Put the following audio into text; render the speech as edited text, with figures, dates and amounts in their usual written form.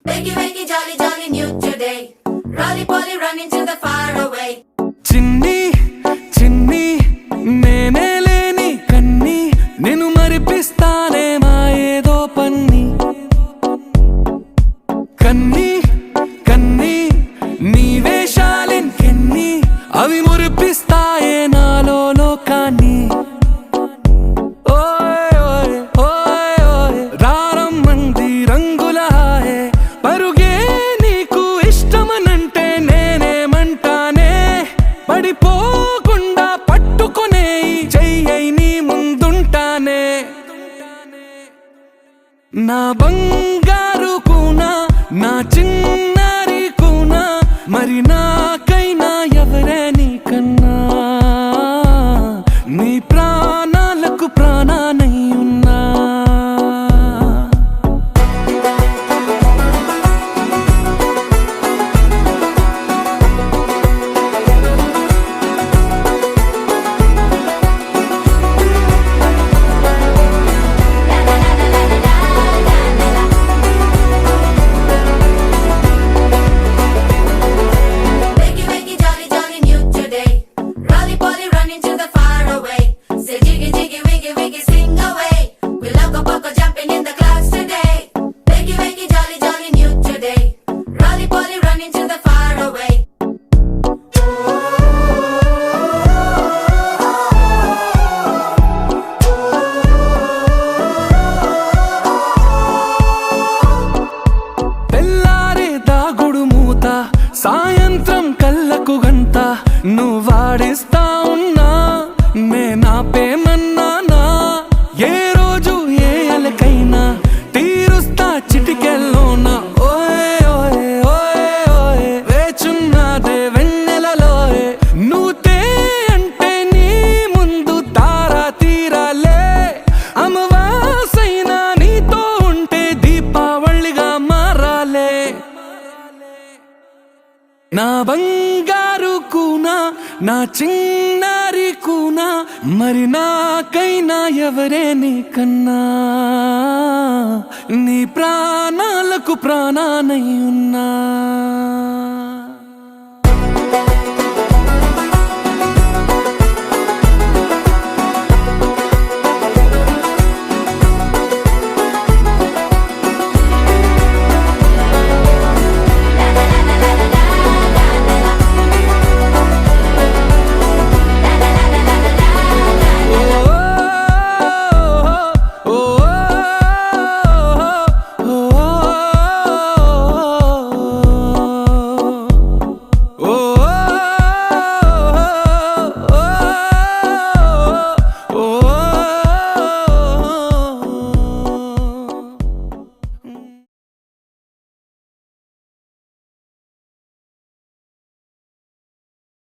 Wakey, wakey, jolly, jolly, new today. Rolly poly, running to the far away. చిన్ని చిన్ని నేనే లేని కన్ని నేను మరిపిస్తానే మా ఏదో పన్ని కన్ని కన్ని నీ వేషాలెన్కెన్ని అవి మురిపిస్తాయే నాలో లోకాన్ని ఓయ్ ఓయ్ ఓయ్ ఓయ్ రారమ్మంది రంగుల హాయే పరుగే నీకు ఇష్టమనంటే నేనేమంటానే పడిపోకుండా పట్టుకునే చెయ్యై నీ ముందుంటానే నా బంగారు కూనా నా చిన్నారి కూనా మరి నాకైనా ఎవరే నీకన్నా నీ ప్రాణాలకు ప్రాణానై ఉన్నా Wakey, wakey, jolly, jolly, new today. Rolly poly, running to the far away. Say jiggy, jiggy, wiggy, wiggy, sing away. We loco poco jumping in the clouds today. Wakey, wakey, jolly, jolly, new today. Rolly poly, running to the far away. తెల్లారే దాగుడు మూత సాయంత్రం కళ్ళకు గంట నువ్వాడిస్తా ఉన్నా నేనాపేమన్నానా ఏ రోజు ఏ అలకైనా తీరుస్తా చిటికెల్లోనా ఓయ్ ఓయ్ ఓయ్ ఓయ్ వేచున్నదే వెన్నెలలోయే నువ్వుతే అంటే నీ ముందు తారా తీరాలే అమవాసైనా నీతో ఉంటే దీపావళిగా మారాలే నా బంగారు కూనా నా చిన్నారి కూనా మరి నాకైనా ఎవరే నీకన్నా నీ ప్రాణాలకు ప్రాణానై ఉన్నా